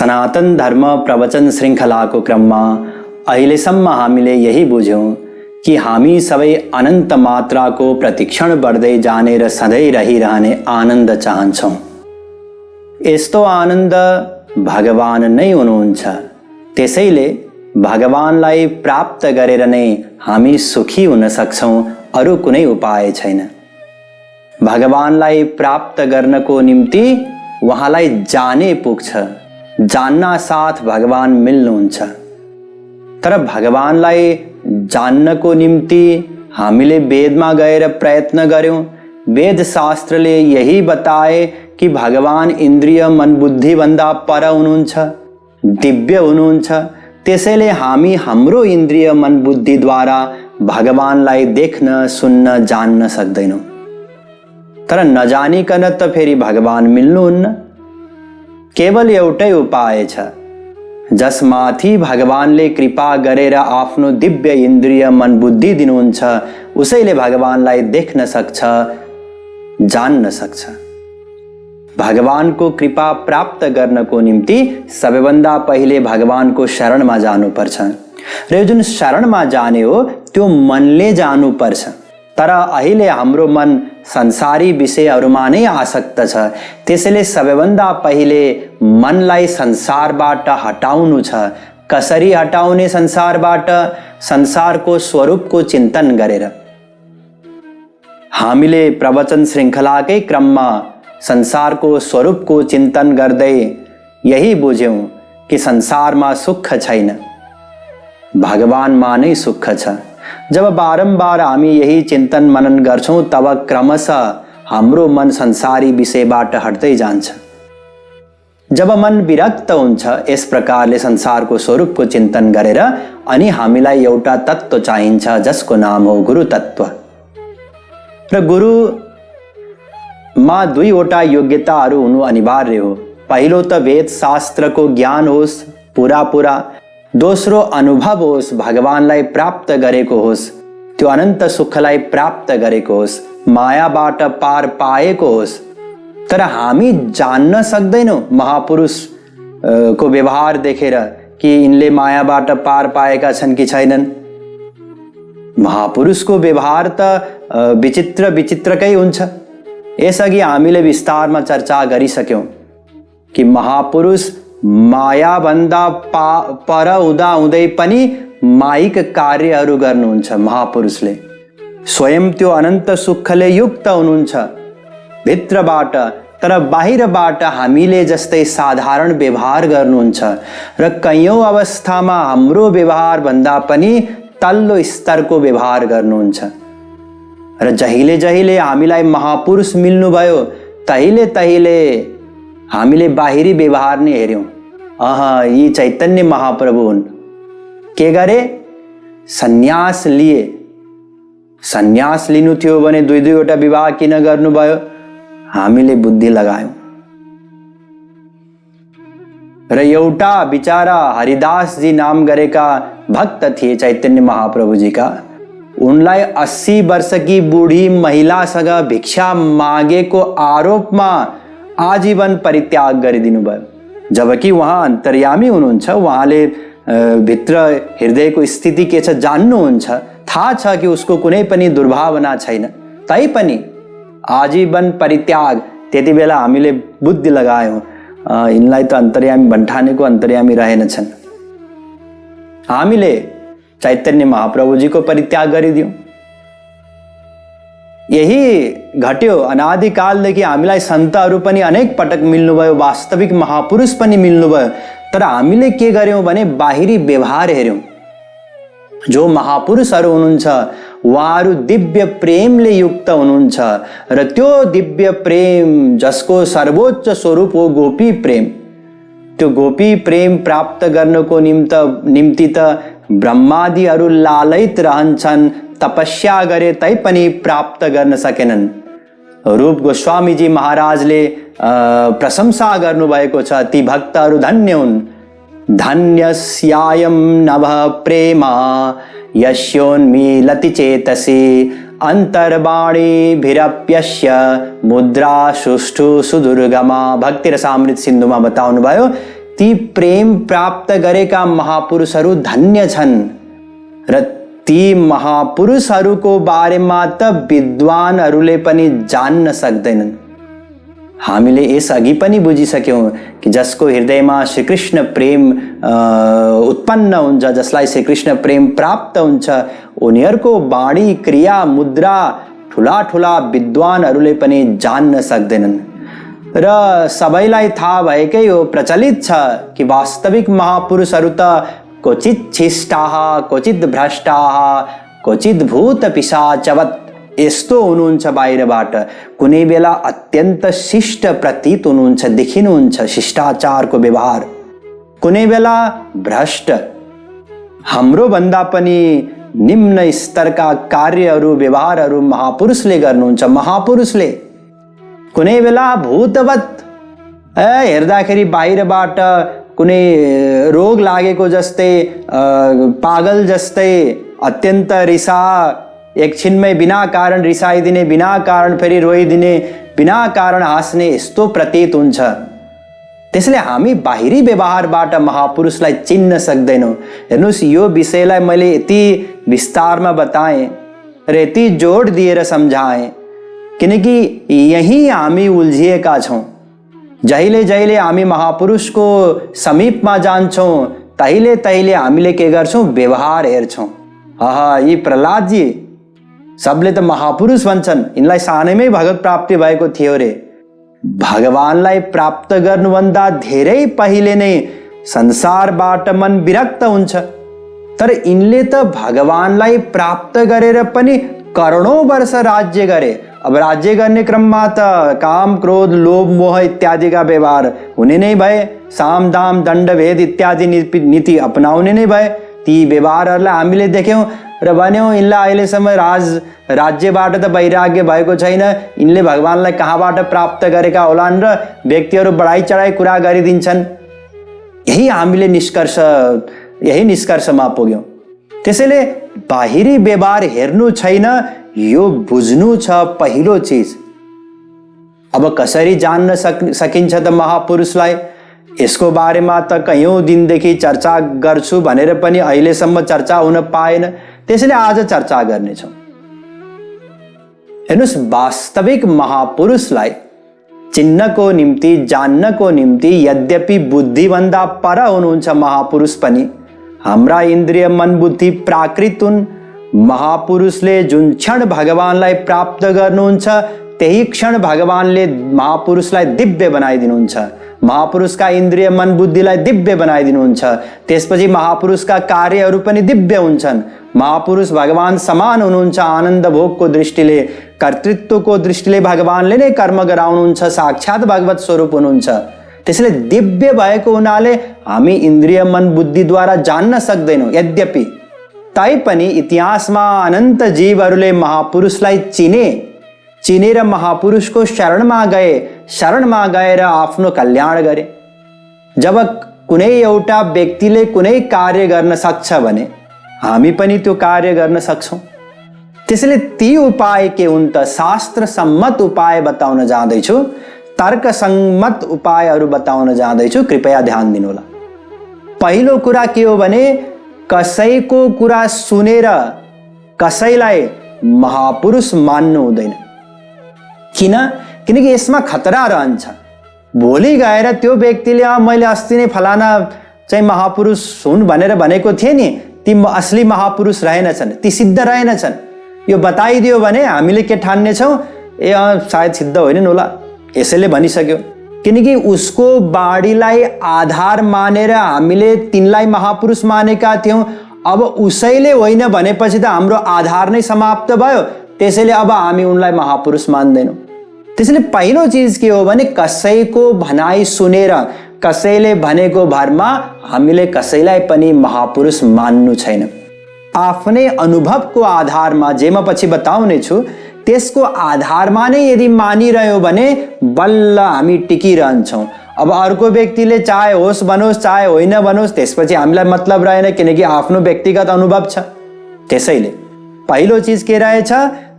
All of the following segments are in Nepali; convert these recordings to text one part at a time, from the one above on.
सनातन धर्म प्रवचन श्रृङ्खलाको क्रममा अहिलेसम्म हामीले यही बुझ्यौँ कि हामी सबै अनन्त मात्राको प्रतिक्षण बढ्दै जाने र सधैँ रहिरहने आनन्द चाहन्छौँ। यस्तो आनन्द भगवान नै हुनुहुन्छ। त्यसैले भगवानलाई प्राप्त गरेर नै हामी सुखी हुन सक्छौँ, अरू कुनै उपाय छैन। भगवानलाई प्राप्त गर्नको निम्ति उहाँलाई जाने पुग्छ, जान्न साथ भगवान मिल्नुहुन्छ। तर भगवानलाई जान्नको निम्ति हामीले वेदमा गएर प्रयत्न गर्यौं। वेद शास्त्रले यही बताए कि भगवान इन्द्रिय मन बुद्धि भन्दा पर हुनुहुन्छ, दिव्य हुनुहुन्छ। त्यसैले हामी हाम्रो इन्द्रिय मन बुद्धिद्वारा भगवानलाई देख्न सुन्न जान्न सक्दैनौँ। तर नजानिकन त फेरि भगवान मिल्नुहुन्न। केवल एउटै उपाय छ, जसमाथि भगवानले कृपा गरेर आफ्नो दिव्य इन्द्रिय मन बुद्धि दिनुहुन्छ, उसैले भगवानलाई देख्न सक्छ, जान्न सक्छ। भगवानको कृपा प्राप्त गर्नको निम्ति सबैभन्दा पहिले भगवानको शरणमा जानुपर्छ र यो जुन शरणमा जाने हो त्यो मनले जानुपर्छ। तर अहिले हाम्रो मन संसारी विषयहरूमा नै आसक्त छ। त्यसैले सबैभन्दा पहिले मनलाई संसारबाट हटाउनु छ। कसरी हटाउने संसारबाट? संसारको स्वरूपको चिन्तन गरेर। हामीले प्रवचन श्रृङ्खलाकै क्रममा संसारको स्वरूपको चिन्तन गर्दै यही बुझ्यौँ कि संसारमा सुख छैन, भगवानमा नै सुख छ। जब बारम्बार हामी यही चिन्तन मनन गर्छौं, तब क्रमशः हाम्रो मन संसारी विषयबाट हट्दै जान्छ। जब मन विरक्त हुन्छ यस प्रकारले संसारको स्वरूपको चिन्तन गरेर, अनि हामीलाई एउटा तत्त्व चाहिन्छ जसको नाम हो गुरु तत्त्व। र गुरुमा दुईवटा योग्यताहरू हुनु अनिवार्य हो। पहिलो त वेद शास्त्रको ज्ञान होस् पुरा। दोस्रो अनुभव होस्, भगवानलाई प्राप्त गरेको होस्, त्यो अनन्त सुखलाई प्राप्त गरेको होस्, मायाबाट पार पाएको होस्। तर हामी जान्न सक्दैनौँ महापुरुष को व्यवहार देखेर कि यिनले मायाबाट पार पाएका छन् कि छैनन्। महापुरुषको व्यवहार त विचित्रकै हुन्छ। यसअघि हामीले विस्तारमा चर्चा गरिसक्यौँ कि महापुरुष माया भन्दा पर हुँदै पनि माइक कार्यहरू गर्नुहुन्छ। महापुरुषले स्वयं त्यो अनन्त सुखले युक्त हुनुहुन्छ भित्रबाट, तर बाहिरबाट हामीले जस्तै साधारण व्यवहार गर्नुहुन्छ र कैयौं अवस्थामा हाम्रो व्यवहार भन्दा पनि तल्लो स्तरको व्यवहार गर्नुहुन्छ। र जहिले हामीलाई महापुरुष मिल्नुभयो तहिले हामीले बाहिरी व्यवहार नै हेर्यौं। यी चैतन्य महाप्रभु हुन्। के गरे? सन्यास लिए। सन्यास लिनु थियो भने दुईवटा विवाह किन गर्नुभयो? हामीले बुद्धि लगायौं। र एउटा बिचारा हरिदास जी नाम गरेका भक्त थिए चैतन्य महाप्रभुजीका। उनलाई 80 वर्षकी बुढी महिलासँग भिक्षा मागेको आरोपमा आजीवन परित्याग गरिदिनु भयो। जबकि उहाँ अन्तर्यामी हुनुहुन्छ, उहाँले भित्र हृदयको स्थिति के छ जान्नुहुन्छ, थाहा छ कि उसको कुनै पनि दुर्भावना छैन, तैपनि आजीवन परित्याग। त्यति बेला हामीले बुद्धि लगायौँ, यिनलाई त अन्तर्यामी भन्ठानेको अन्तर्यामी रहेनछन्। हामीले चैतन्य महाप्रभुजीको परित्याग गरिदियौँ। यही घट्यो। अनादिकालदेखि हामीलाई सन्तहरू पनि अनेक पटक मिल्नुभयो, वास्तविक महापुरुष पनि मिल्नुभयो। तर हामीले के गर्यौं भने बाहिरी व्यवहार हेर्यौं। जो महापुरुषहरू हुनुहुन्छ उहाँहरू दिव्य प्रेमले युक्त हुनुहुन्छ र त्यो दिव्य प्रेम जसको सर्वोच्च स्वरूप हो गोपी प्रेम, त्यो गोपी प्रेम प्राप्त गर्नको निम्ति त ब्रह्मादिहरू लालयित रहन्छन्, तपस्या गरे तैपनि प्राप्त गर्न सकेनन्। रूप गोस्वामीजी महाराजले प्रशंसा गर्नुभएको छ, ती भक्तहरू धन्य हुन्। धन्यस्यायं नभः प्रेमा यस्योन्मीलति चेतसि अन्तर्वाणीभिरप्यस्य मुद्रा सुष्ठु सुदुर्गमा। भक्ति रसामृत सिन्धुमा बताउनु भयो ती प्रेम प्राप्त गरेका महापुरुषहरू धन्य छन् र ती महापुरुषहरूको बारेमा त विद्वानहरूले पनि जान्न सक्दैनन्। हामीले यसअघि पनि बुझिसक्यौं कि जसको हृदयमा श्रीकृष्ण प्रेम उत्पन्न हुन्छ, जसलाई श्रीकृष्ण प्रेम प्राप्त हुन्छ, उनीहरूको वाणी क्रिया मुद्रा ठुला ठुला विद्वानहरूले पनि जान्न सक्दैनन्। र सबैलाई थाहा भएकै हो, प्रचलित छ कि वास्तविक महापुरुषहरू त क्वचित छिष्टाः, क्वचित भ्रष्टाः, क्वचित भूत पिशाचवत् यस्तो हुनुहुन्छ। बाहिरबाट कुनै बेला अत्यन्त शिष्ट प्रतीत हुनुहुन्छ, देखिनुहुन्छ शिष्टाचारको व्यवहार, कुनै बेला भ्रष्ट, हाम्रो भन्दा पनि निम्न स्तरका कार्यहरू व्यवहारहरू महापुरुषले गर्नुहुन्छ। महापुरुषले कुनै बेला भूतवत, हेर्दाखेरि बाहिरबाट कुनै रोग लागेको जस्तै, पागल जस्तै, अत्यन्त रिसा, एकछिनमै बिना कारण रिसाइदिने, बिना कारण फेरि रोइदिने, बिना कारण हाँस्ने, यस्तो प्रतीत हुन्छ। त्यसैले हामी बाहिरी व्यवहारबाट महापुरुषलाई चिन्न सक्दैनौँ। हेर्नुहोस्, यो विषयलाई मैले यति विस्तारमा बताएँ र यति जोड दिएर सम्झाएँ किनकि यही हामी उल्झिएका छौँ। जहिले जहिले हामी महापुरुषको समीपमा जान्छौँ तहिले तहिले हामीले के गर्छौँ, व्यवहार हेर्छौँ। यी प्रहलादजी सबले त महापुरुष भन्छन्, यिनलाई सानैमै भगवत प्राप्ति भएको थियो रे। भगवानलाई प्राप्त गर्नुभन्दा धेरै पहिले नै संसारबाट मन विरक्त हुन्छ। तर यिनले त भगवानलाई प्राप्त गरेर पनि करोडौं वर्ष राज्य गरे। अब राज्य गर्ने क्रममा त काम क्रोध लोभ मोह इत्यादिका व्यवहार हुने नै भए, साम दाम दण्ड भेद इत्यादि नीति अपनाउने नै भए। ती व्यवहारहरूलाई हामीले देख्यौँ र भन्यौँ यिनलाई अहिलेसम्म राज्यबाट त वैराग्य भएको छैन, यिनले भगवानलाई कहाँबाट प्राप्त गरेका होलान् र व्यक्तिहरू बढाइ चढाइ कुरा गरिदिन्छन्। यही निष्कर्षमा पुग्यौँ। त्यसैले बाहिरी व्यवहार हेर्नु छैन, यो बुझ्नु छ पहिलो चीज। अब कसरी जान्न सकिन्छ त महापुरुषलाई? यसको बारेमा त कयौं दिनदेखि चर्चा गर्छु भनेर पनि अहिलेसम्म चर्चा हुन पाएन। त्यसैले आज चर्चा गर्नेछौँ। हेर्नुहोस्, वास्तविक महापुरुषलाई चिन्नको निम्ति, जान्नको निम्ति यद्यपि बुद्धिभन्दा पर हुनुहुन्छ महापुरुष पनि, हाम्रा इन्द्रिय मन बुद्धि प्राकृत हुन्। महापुरुषले जुन क्षण भगवानलाई प्राप्त गर्नुहुन्छ त्यही क्षण भगवानले महापुरुषलाई दिव्य बनाइदिनुहुन्छ। महापुरुषका इन्द्रिय मन बुद्धिलाई दिव्य बनाइदिनुहुन्छ। त्यसपछि महापुरुषका कार्यहरू पनि दिव्य हुन्छन्। महापुरुष भगवान समान हुनुहुन्छ। आनन्द भोगको दृष्टिले, कर्तृत्वको दृष्टिले भगवानले नै कर्म गराउनुहुन्छ। साक्षात भगवत स्वरूप हुनुहुन्छ। त्यसैले दिव्य भएको हुनाले हामी इन्द्रिय मन बुद्धिद्वारा जान्न सक्दैनौँ। यद्यपि तैपनि इतिहासमा अनन्त जीवहरूले महापुरुषलाई चिनेर महापुरुषको शरणमा गएर आफ्नो कल्याण गरे। जब कुनै एउटा व्यक्तिले कुनै कार्य गर्न सक्छ भने हामी पनि त्यो कार्य गर्न सक्छौँ। त्यसैले ती उपाय के हुन् त? शास्त्र सम्मत उपाय बताउन जाँदैछु, तर्क सम्मत उपायहरू बताउन जाँदैछु। कृपया ध्यान दिनुहोला। पहिलो कुरा के हो भने कसैको कुरा सुनेर कसैलाई महापुरुष मान्नु हुँदैन। किनकि यसमा खतरा रहन्छ। भोलि गएर त्यो व्यक्तिले मैले अस्ति नै फलाना चाहिँ महापुरुष हुन् भनेर भनेको थिएँ नि, ती असली महापुरुष रहेनछन्, ती सिद्ध रहेनछन्, यो बताइदियो भने हामीले के ठान्नेछौँ? सायद सिद्ध होइनन् होला, यसैले भनिसक्यो। किनकि उसको बाणीलाई आधार मानेर हामीले तिनलाई महापुरुष मानेका थियौँ। अब उसैले होइन भनेपछि त हाम्रो आधार नै समाप्त भयो। त्यसैले अब हामी उनलाई महापुरुष मान्दैनौँ। त्यसैले पहिलो चीज के हो भने कसैको भनाइ सुनेर, कसैले भनेको भरमा हामीले कसैलाई पनि महापुरुष मान्नु छैन। आफ्नै अनुभवको आधारमा, जे म पछि बताउने छु, त्यसको आधारमा नै यदि मानिरह्यो भने बल्ल हामी टिकिरहन्छौँ। अब अर्को व्यक्तिले चाहे होस् बनोस् चाहे होइन बनोस् त्यसपछि हामीलाई मतलब रहेन, किनकि आफ्नो व्यक्तिगत अनुभव छ। त्यसैले पहिलो चीज के रहेछ?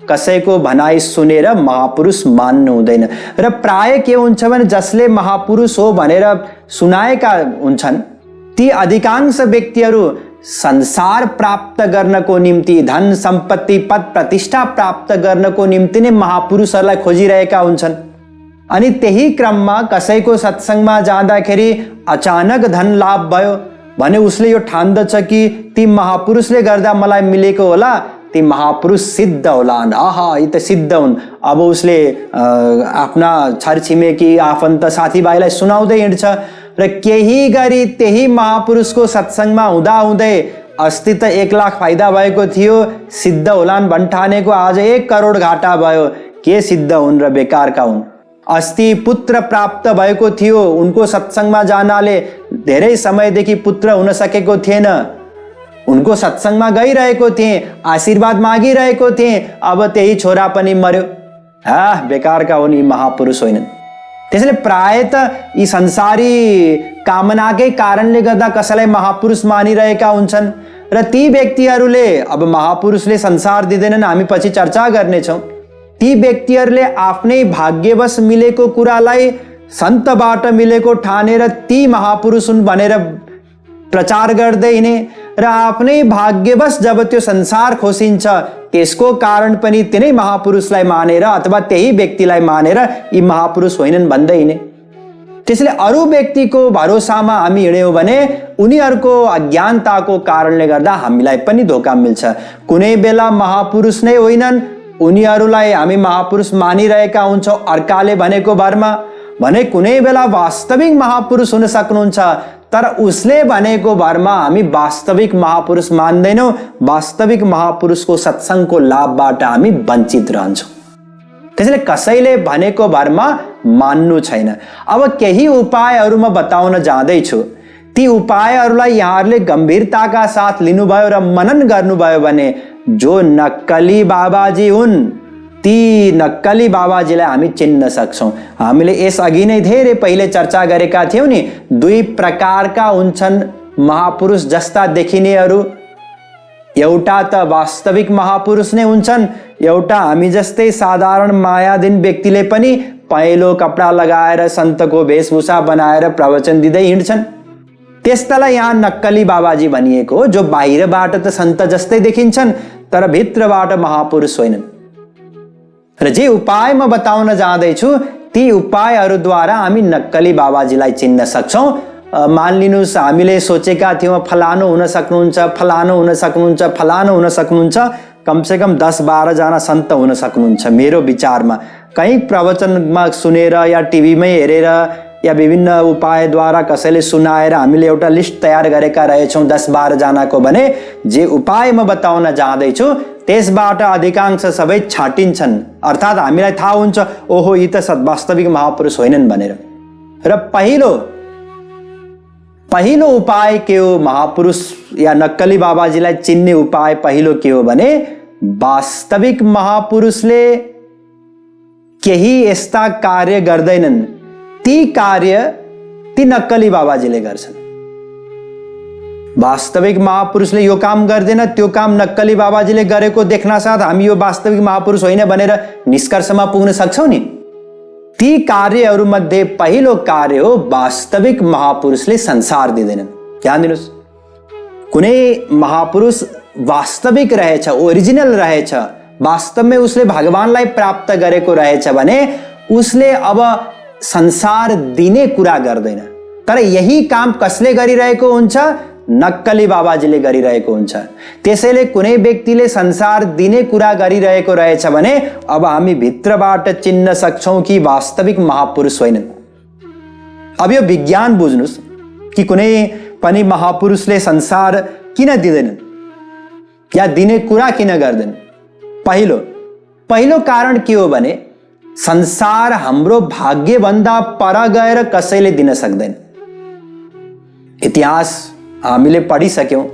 कसैको भनाइ सुनेर महापुरुष मान्नु हुँदैन। र प्राय के हुन्छ भने जसले महापुरुष हो भनेर सुनाएका हुन्छन् ती अधिकांश व्यक्तिहरू संसार प्राप्त गर्नको निम्ति, धन सम्पत्ति पद प्रतिष्ठा प्राप्त गर्नको निम्ति नै महापुरुषहरूलाई खोजिरहेका हुन्छन्। अनि त्यही क्रममा कसैको सत्सङ्गमा जाँदाखेरि अचानक धन लाभ भयो भने उसले यो ठान्दछ कि ती महापुरुषले गर्दा मलाई मिलेको होला, ती महापुरुष सिद्ध होलान्, आहा यी त सिद्ध हुन्। अब उसले आफ्ना छरछिमेकी आफन्त साथीभाइलाई सुनाउँदै हिँड्छ र केही गरी त्यही महापुरुषको सत्सङ्गमा हुँदा हुँदै अस्ति त 1 लाख फाइदा भएको थियो, सिद्ध होलान् भन्ठानेको आज 1 करोड घाटा भयो। के सिद्ध हुन् र बेकारका हुन्। अस्ति पुत्र प्राप्त भएको थियो, उनको सत्सङ्गमा जानाले धेरै समयदेखि पुत्र हुन सकेको थिएन, उनको सत्सङ्गमा गइरहेको थिएँ, आशीर्वाद मागिरहेको थिएँ, अब त्यही छोरा पनि मर्यो। बेकारका हुन्, यी महापुरुष होइनन्। त्यसैले प्राय त यी संसारी कामनाकै कारणले गर्दा कसैलाई महापुरुष मानिरहेका हुन्छन् र ती व्यक्तिहरूले, अब महापुरुषले संसार दिँदैनन्, हामी पछि चर्चा गर्नेछौँ, ती व्यक्तिहरूले आफ्नै भाग्यवश मिलेको कुरालाई सन्तबाट मिलेको ठानेर ती महापुरुष हुन् भनेर प्रचार गर्दै हिँडे र आफ्नै भाग्यवश जब त्यो संसार खोसिन्छ त्यसको कारण पनि तिनै महापुरुषलाई मानेर अथवा त्यही व्यक्तिलाई मानेर यी महापुरुष होइनन् भन्दै हिँडे। त्यसैले अरू व्यक्तिको भरोसामा हामी हिँड्यौँ भने उनीहरूको अज्ञानताको कारणले गर्दा हामीलाई पनि धोका मिल्छ। कुनै बेला महापुरुष नै होइनन्, उनीहरूलाई हामी महापुरुष मानिरहेका हुन्छौँ अर्काले भनेको भरमा, भने कुनै बेला वास्तविक महापुरुष हुन सक्नुहुन्छ तर उसले भनेको भरमा हामी वास्तविक महापुरुष मान्दैनौँ, वास्तविक महापुरुषको सत्सङ्गको लाभबाट हामी वञ्चित रहन्छौँ। त्यसैले कसैले भनेको भरमा मान्नु छैन। अब केही उपायहरू म बताउन जाँदैछु, ती उपायहरूलाई यहाँहरूले गम्भीरताका साथ लिनुभयो र मनन गर्नुभयो भने जो नक्कली बाबाजी हुन् ती नक्कली बाबाजीलाई हामी चिन्न सक्छौँ। हामीले यस अघि नै धेरै पहिले चर्चा गरेका थियौँ नि, 2 प्रकारका हुन्छन् महापुरुष जस्ता देखिनेहरू। एउटा त वास्तविक महापुरुष नै हुन्छन्, एउटा हामी जस्तै साधारण मायाधीन व्यक्तिले पनि पहेँलो कपडा लगाएर सन्तको वेशभूषा बनाएर प्रवचन दिँदै हिँड्छन्। त्यस्तालाई यहाँ नक्कली बाबाजी भनिएको हो, जो बाहिरबाट त सन्त जस्तै देखिन्छन् तर भित्रबाट महापुरुष होइनन्। र जे उपाय म बताउन जाँदैछु ती उपायहरूद्वारा हामी नक्कली बाबाजीलाई चिन्न सक्छौँ। मान लिनुहोस् हामीले सोचेका थियौँ फलानु हुन सक्नुहुन्छ, फलानु हुन सक्नुहुन्छ, फलानु हुन सक्नुहुन्छ, कमसेकम 10-12 जना सन्त हुन सक्नुहुन्छ। मेरो विचारमा कहीँ प्रवचनमा सुनेर या टिभीमै हेरेर या विभिन्न उपायद्वारा कसैले सुनाएर हामीले एउटा लिस्ट तयार गरेका रहेछौँ 10-12 जनाको भने जे उपाय म बताउन जाँदैछु त्यसबाट अधिकांश सबै छाटिन्छन्। अर्थात् हामीलाई थाहा हुन्छ ओहो यी त वास्तविक महापुरुष होइनन् भनेर। र पहिलो उपाय के हो महापुरुष या नक्कली बाबाजीलाई चिन्ने उपाय पहिलो के हो भने वास्तविक महापुरुषले केही यस्ता कार्य गर्दैनन्, ती कार्य ती नक्कली बाबाजीले गर्छन्। वास्तविक महापुरुषले यो काम गर्दैन, त्यो काम नक्कली बाबाजीले गरेको देख्न साथ हामी यो वास्तविक महापुरुष होइन भनेर निष्कर्षमा पुग्न सक्छौँ नि। ती कार्यहरू मध्ये पहिलो कार्य हो वास्तविक महापुरुषले संसार दिँदैनन्। ध्यान दिनुहोस्, कुनै महापुरुष वास्तविक रहेछ, ओरिजिनल रहेछ, वास्तवमै उसले भगवानलाई प्राप्त गरेको रहेछ भने उसले अब संसार दिने कुरा गर्दैन। तर यही काम कसले गरिरहेको हुन्छ? नक्कली बाबाजीले गरिरहेको हुन्छ। त्यसैले कुनै व्यक्तिले संसार दिने कुरा गरिरहेको रहेछ भने अब हामी भित्रबाट चिन्न सक्छौं कि वास्तविक महापुरुष होइनन्। अब यो विज्ञान बुझ्नुस् कि कुनै पनि महापुरुषले संसार किन दिँदैनन् या दिने कुरा किन गर्दैनन्। पहिलो कारण के हो भने संसार हाम्रो भाग्यभन्दा पर गएर कसैले दिन सक्दैन। इतिहास हामीले पढिसक्यौं,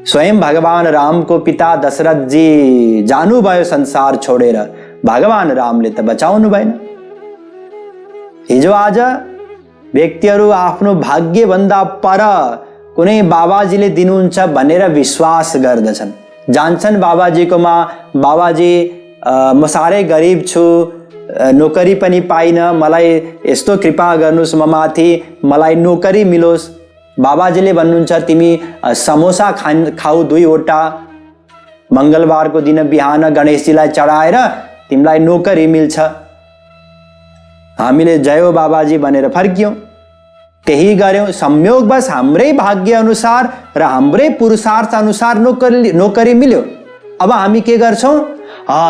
स्वयं भगवान रामको पिता दशरथ जी जानुभयो संसार छोडेर, भगवान रामले त बचाउनु भएन। हिजो आज व्यक्तिहरू आफ्नो भाग्यभन्दा पर कुनै बाबाजीले दिनुहुन्छ भनेर विश्वास गर्दछन्। जान्छन् बाबाजीकोमा, बाबाजी म साह्रै गरिब छु, नोकरी पनि पाइनँ, मलाई यस्तो कृपा गर्नुहोस् म माथि, मलाई नोकरी मिलोस्। बाबाजीले भन्नुहुन्छ तिमी समोसा खाऊ 2वटा, मङ्गलबारको दिन बिहान गणेशजीलाई चढाएर तिमीलाई नोकरी मिल्छ। हामीले जय हो बाबाजी भनेर फर्क्यौँ, त्यही गर्यौँ। संयोगवश हाम्रै भाग्य अनुसार र हाम्रै पुरुषार्थ अनुसार नोकरी मिल्यो। अब हामी के गर्छौँ?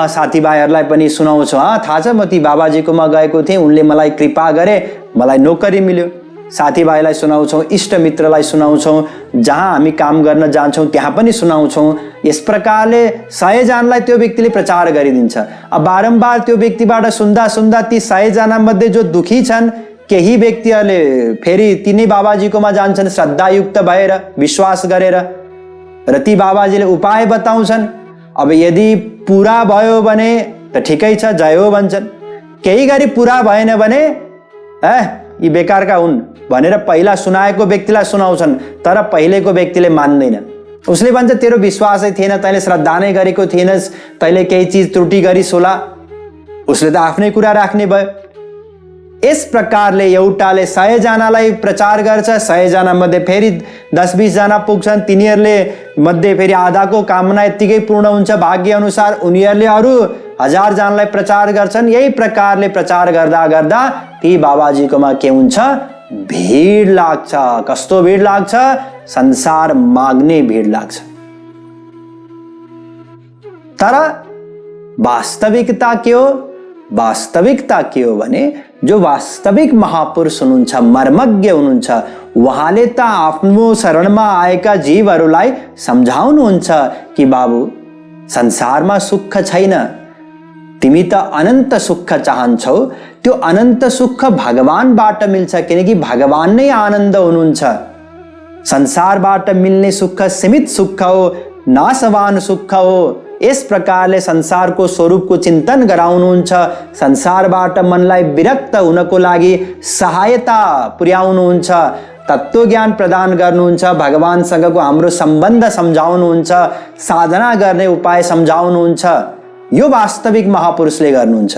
साथीभाइहरूलाई पनि सुनाउँछौँ, थाहा छ म ती बाबाजीकोमा गएको थिएँ, उनले मलाई कृपा गरे, मलाई नोकरी मिल्यो। साथीभाइलाई सुनाउँछौँ, इष्टमित्रलाई सुनाउँछौँ, जहाँ हामी काम गर्न जान्छौँ त्यहाँ पनि सुनाउँछौँ। यस प्रकारले 100 जनालाई त्यो व्यक्तिले प्रचार गरिदिन्छ। अब बारम्बार त्यो व्यक्तिबाट सुन्दा सुन्दा ती 100 जना मध्ये जो दुखी छन्, केही व्यक्तिहरूले फेरि तिनै बाबाजीकोमा जान्छन् श्रद्धायुक्त भएर, विश्वास गरेर, र ती बाबाजीले उपाय बताउँछन्। अब यदि पुरा भयो भने त ठिकै छ, जय हो भन्छन्। केही गरी पुरा भएन भने यी बेकारका हुन् भनेर पहिला सुनाएको व्यक्तिलाई सुनाउँछन्, तर पहिलेको व्यक्तिले मान्दैन। उसले भन्छ तेरो विश्वासै थिएन, तैँले श्रद्धा नै गरेको थिएनस्, तैँले केही चिज त्रुटि गरिस् होला। उसले त आफ्नै कुरा राख्ने भयो। यस प्रकारले एउटाले 100 जनालाई प्रचार गर्छ, 100 जना मध्ये फेरि 10-20 जना पुग्छन्, तिनीहरूले मध्ये फेरि आधाको कामना यत्तिकै पूर्ण हुन्छ भाग्य अनुसार, उनीहरूले अरू 1000 जनालाई प्रचार गर्छन्। यही प्रकारले प्रचार गर्दा गर्दा ती बाबाजीकोमा के हुन्छ? भीड लाग्छ। कस्तो भीड लाग्छ? संसार माग्ने भीड लाग्छ। तर वास्तविकता के हो? वास्तविकता के हो भने जो वास्तविक महापुरुष हुनुहुन्छ, मर्मज्ञ हुनुहुन्छ, उहाँले त आफ्नो शरणमा आएका जीवहरूलाई सम्झाउनुहुन्छ कि बाबु संसारमा सुख छैन, तिमी त अनन्त सुख चाहन्छौ, त्यो अनन्त सुख भगवानबाट मिल्छ, किनकि भगवान नै आनन्द हुनुहुन्छ। संसारबाट मिल्ने सुख सीमित सुख हो, नाशवान सुख हो। यस प्रकारले संसारको स्वरूपको चिन्तन गराउनुहुन्छ, संसारबाट मनलाई विरक्त हुनको लागि सहायता पुर्याउनुहुन्छ, तत्त्वज्ञान प्रदान गर्नुहुन्छ, भगवानसँगको हाम्रो सम्बन्ध सम्झाउनुहुन्छ, साधना गर्ने उपाय सम्झाउनुहुन्छ। यो वास्तविक महापुरुषले गर्नुहुन्छ।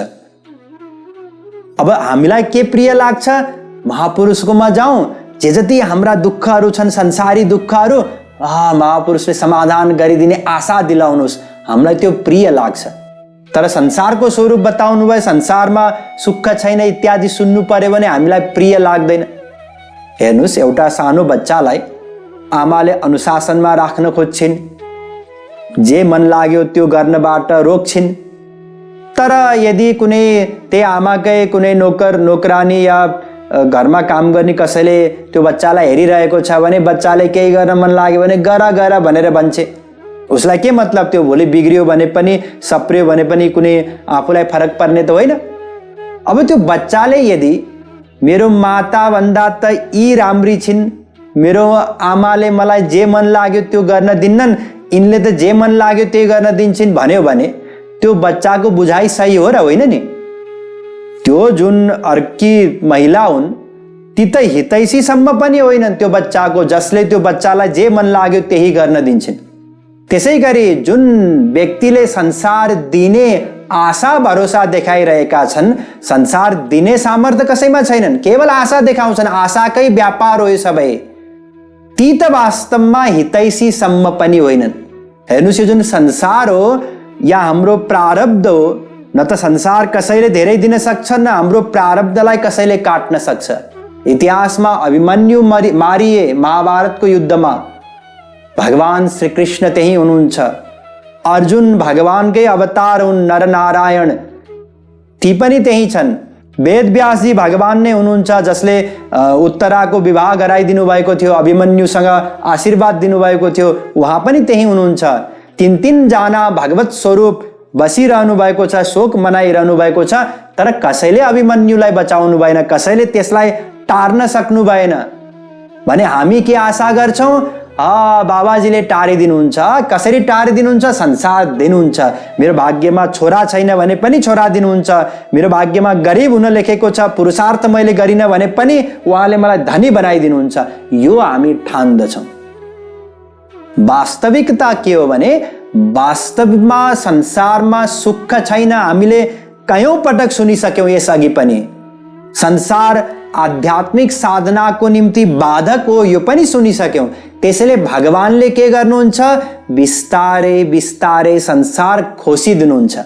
अब हामीलाई के प्रिय लाग्छ? महापुरुषकोमा जाउँ, जे जति हाम्रा दुःखहरू छन्, संसारी दुःखहरू, महापुरुषले समाधान गरिदिने आशा दिलाउनुहोस्, हामीलाई त्यो प्रिय लाग्छ। तर संसारको स्वरूप बताउनु भए, संसारमा सुख छैन इत्यादि सुन्नु पर्यो भने हामीलाई प्रिय लाग्दैन। हेर्नुहोस्, एउटा सानो बच्चालाई आमाले अनुशासनमा राख्न खोज्छिन्, जे मन लाग्यो त्यो गर्नबाट रोक्छिन्। तर यदि कुनै त्यही आमाकै कुनै नोकर नोकरानी या घरमा काम गर्ने कसैले त्यो बच्चालाई हेरिरहेको छ भने बच्चाले केही गर्न मन लाग्यो भने गर गर भनेर भन्छे। उसलाई के मतलब? त्यो भोलि बिग्रियो भने पनि, सप्रियो भने पनि कुनै आफूलाई फरक पर्ने त होइन। अब त्यो बच्चाले यदि मेरो माता भन्दा त यी राम्री छिन्, मेरो आमाले मलाई जे मन लाग्यो त्यो गर्न दिन्नन्, यिनले त जे मन लाग्यो त्यही गर्न दिन्छन् भन्यो भने त्यो बच्चाको बुझाइ सही हो र होइन नि? त्यो जुन अर्की महिला हुन् ती त हितैषीसम्म पनि होइनन् त्यो बच्चाको, जसले त्यो बच्चालाई जे मन लाग्यो त्यही गर्न दिन्छन्। त्यसै गरी जुन व्यक्तिले संसार दिने आशा भरोसा देखाइरहेका छन्, संसार दिने सामर्थ्य कसैमा छैनन्, केवल आशा देखाउँछन्, आशाकै व्यापार हो यो सबै, ती त वास्तवमा हितैषीसम्म पनि होइनन्। हेर्नुहोस्, यो जुन संसार हो या हाम्रो प्रारब्ध हो, न त संसार कसैले धेरै दिन सक्छ, न हाम्रो प्रारब्धलाई कसैले काट्न सक्छ। इतिहासमा अभिमन्यु मारिए महाभारतको युद्धमा, भगवान श्री कृष्ण त्यही हुनुहुन्छ, अर्जुन भगवानकै अवतार हुन्, नरनारायण, ती पनि त्यही छन्। वेदव्यासजी भगवान नै हुनुहुन्छ, जसले उत्तराको विवाह गराइदिनु भएको थियो, अभिमन्युसँग आशीर्वाद दिनुभएको थियो, उहाँ पनि त्यही हुनुहुन्छ। तीन जना भगवत स्वरूप बसिरहनु भएको छ, शोक मनाइरहनु भएको छ, तर कसैले अभिमन्युलाई बचाउनु भएन, कसैले त्यसलाई टार्न सक्नु भएन। भने हामी के आशा गर्छौँ? बाबाजीले टारिदिनुहुन्छ। कसरी टारिदिनुहुन्छ? संसार दिनुहुन्छ। मेरो भाग्यमा छोरा छैन भने पनि छोरा दिनुहुन्छ, मेरो भाग्यमा गरिब हुन लेखेको छ, पुरुषार्थ मैले गरिन भने पनि उहाँले मलाई धनी बनाइदिनुहुन्छ। यो हामी ठान्दछौँ। वास्तविकता के हो भने वास्तवमा संसारमा सुख छैन। हामीले कयौं पटक सुनिसक्यौं यसअघि पनि। संसार आध्यात्मिक साधनाको निम्ति बाधक हो यो पनि सुनिसक्यौं। त्यसैले भगवानले के गर्नुहुन्छ? बिस्तारै बिस्तारै संसार खोसिदिनुहुन्छ।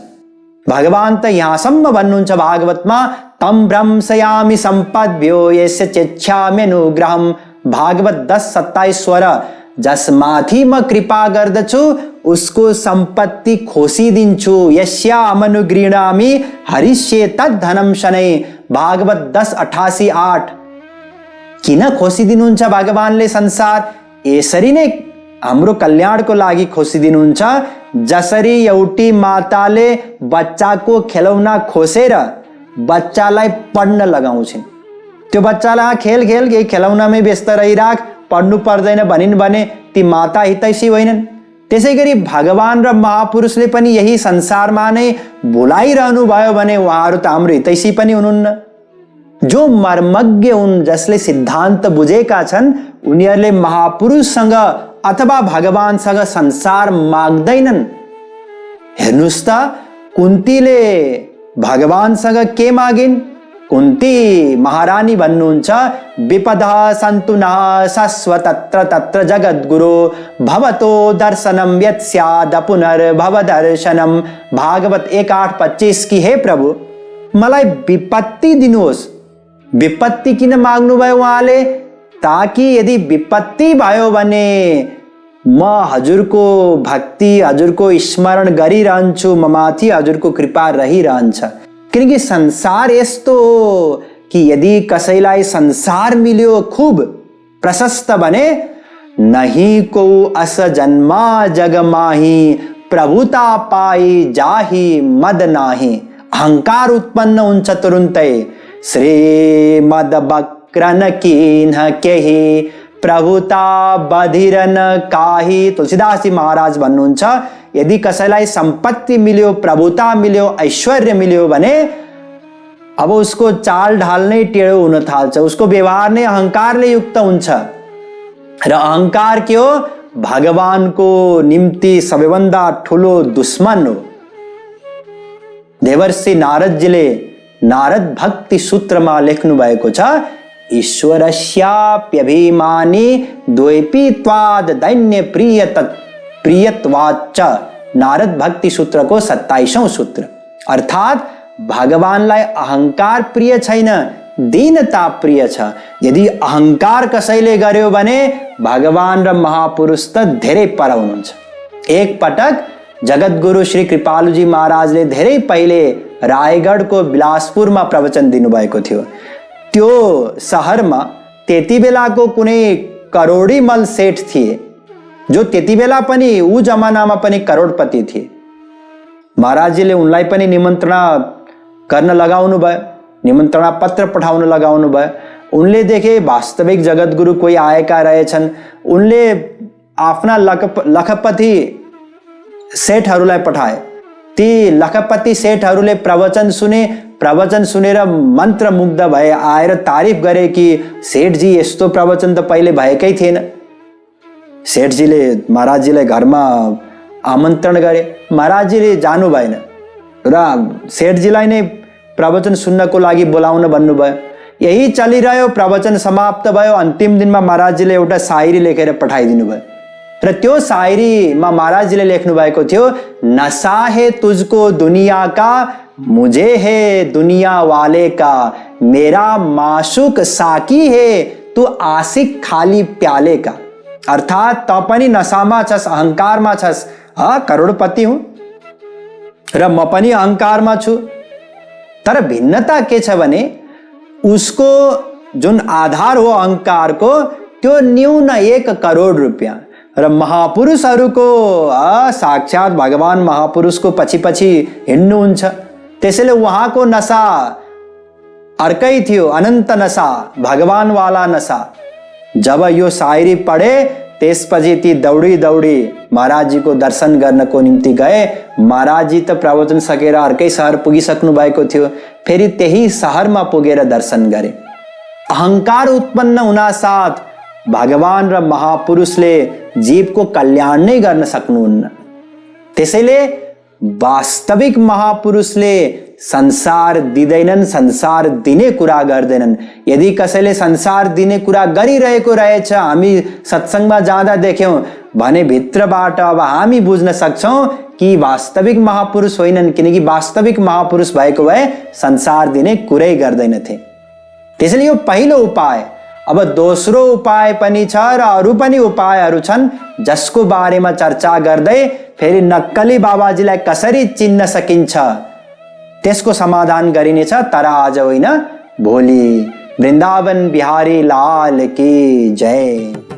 भगवान त यहाँसम्म भन्नुहुन्छ भागवतमा, तम भ्रंशयामि सम्पद्भ्यो यस्य चेच्छाम्यनुग्रहम्। भागवत 10:27। जसमाथि म कृपा गर्दछु उसको सम्पत्ति खोसिदिन्छु। यस्यामनुगृह्णामि हरिष्ये तद्धनं शनै। भागवत 10:88। किन खोसिदिनुहुन्छ भगवानले संसार? यसरी नै हाम्रो कल्याणको लागि खोसिदिनुहुन्छ। जसरी एउटी माताले बच्चाको खेलौना खोसेर बच्चालाई पढ्न लगाउँछिन्, त्यो बच्चालाई खेल खेल के खेलौनामै व्यस्त रहिराख, पढ्नु पर्दैन भनिन् भने ती माता हितैषी होइनन्। त्यसैगरी भगवान र महापुरुषले पनि यही संसारमा नै भुलाइरहनु भयो भने उहाँहरू त हाम्रो हितैषी पनि हुनुहुन्न। जो मर्मज्ञ हुन्, जसले सिद्धान्त बुझेका छन्, उनीहरूले महापुरुषसँग अथवा भगवानसँग संसार माग्दैनन्। हेर्नुस् त, कुन्तीले भगवानसँग के मागिन्? कुन्ती महारानी भन्नुहुन्छ, विपदः सन्तु नः शश्व तत्र तत्र जगद्गुरो भवतो दर्शनम यत् स्याद पुनर्भव दर्शनम। भागवत 1:8-25 की, हे प्रभु मलाई विपत्ति दिनुहोस्। विपत्ति किन माग्नु भयो उहाँले? ताकि यदि विपत्ति भयो भने म हजुरको भक्ति, हजुरको स्मरण गरिरहन्छु, ममाथि हजुरको कृपा रहिरहन्छ। किनकि संसार यस्तो हो कि यदि कसैलाई संसार मिल्यो खूब प्रशस्त भने, नहीं को अस जन्मा जग माही प्रभुता पाई जाही मद नाही। अहंकार उत्पन्न हुन्छ तुरुन्तै। श्रीमद बक्रन कीन्ह केही प्रभुता बधिरन काही। तुलसीदास जी महाराज भन्नुहुन्छ, यदि कसैलाई सम्पत्ति मिल्यो, प्रभुता मिल्यो, ऐश्वर्य मिल्यो भने अब उसको चाल ढाल नै टेढो हुन थाल्छ, उसको व्यवहार नै अहंकारले युक्त हुन्छ। र अहंकार के हो? भगवानको निम्ति सबैभन्दा ठुलो दुश्मन हो। देवर्षि नारदजीले नारद भक्ति सूत्रमा लेख्नु भएको छ, ईश्वरस्याप्यभिमानी द्वैपीत्वाद दैन्य प्रियत्वाच्च। नारद भक्ति सूत्रको 27औं सूत्र। अर्थात भगवानलाई अहंकार प्रिय छैन, दीनता प्रिय छ। यदि अहंकार कसैले गर्यो भने भगवान र महापुरुष त धेरै पर हुनुहुन्छ। एक पटक जगद्गुरु श्री कृपालुजी महाराजले धेरै पहिले रायगढको बिलासपुरमा प्रवचन दिनुभएको थियो। त्यो शहरमा त्यति बेलाको कुनै करोडीमल सेठ थिए, जो त्यति बेला पनि ऊ जमानामा पनि करोडपति थिए। महाराजजीले उनलाई पनि निमन्त्रणा गर्न लगाउनु भयो, निमन्त्रणा पत्र पठाउन लगाउनु भयो। उनले देखे वास्तविक जगद्गुरु कोही आएका रहेछन्। उनले आफ्ना लखपति सेठहरूलाई पठाए। ती लखपति सेठहरूले प्रवचन सुने। प्रवचन सुनेर मन्त्रमुग्ध भए, आएर तारिफ गरे कि सेठजी यस्तो प्रवचन त पहिले भएकै थिएन। सेठजीले महाराजजीलाई घरमा आमन्त्रण गरे। महाराजजीले जानु भएन र सेठजीलाई नै प्रवचन सुन्नको लागि बोलाउन भन्नुभयो। यही चलिरह्यो, प्रवचन समाप्त भयो। अन्तिम दिनमा महाराजजीले एउटा शायरी लेखेर पठाइदिनु भयो र त्यो शायरीमा महाराजजीले लेख्नु भएको थियो, नशा है तुझको दुनिया का, मुझे है दुनिया वाले का, मेरा माशुक साकी है, तू आशिक खाली प्याले का। अर्थात त पनि नशामा छस्, अहंकारमा छस्। करोडपति हुँ र म पनि अहंकारमा छु। तर भिन्नता के छ भने उसको जुन आधार हो अहंकारको, त्यो न्यून 1 करोड रुपैयाँ र महापुरुषहरूको साक्षात भगवान महापुरुषको पछि पछि हिँड्नुहुन्छ। त्यसैले उहाँको नशा अर्कै थियो, अनन्त नशा, भगवानवाला नशा। जब यो शायरी पढे त्यसपछि ती दौडी दौडी महाराजजीको दर्शन गर्नको निम्ति गए। महाराजजी त प्रवचन सकेर अर्कै शहर पुगिसक्नु भएको थियो। फेरि त्यही शहरमा पुगेर दर्शन गरे। अहंकार उत्पन्न हुनासाथ भगवान र महापुरुषले जीवको कल्याण नै गर्न सक्नुहुन्न। त्यसैले वास्तविक महापुरुषले संसार दिँदैनन्, संसार दिने कुरा गर्दैनन्। यदि कसैले संसार दिने कुरा गरिरहेको रहेछ, हामी सत्संगमा जाँदा देख्यौं भने भित्रबाट अब हामी बुझ्न सक्छौं कि वास्तविक महापुरुष होइनन्, किनकि वास्तविक महापुरुष भएको भए संसार दिने कुरै गर्दैनथे। त्यसैले यो पहिलो उपाय। अब दोस्रो उपाय पनि छ र अरू पनि उपायहरू छन्, जसको बारेमा चर्चा गर्दै फेरि नक्कली बाबाजीलाई कसरी चिन्न सकिन्छ त्यसको समाधान गरिनेछ, तर आज होइन, भोलि। वृन्दावन बिहारी लाल की जय।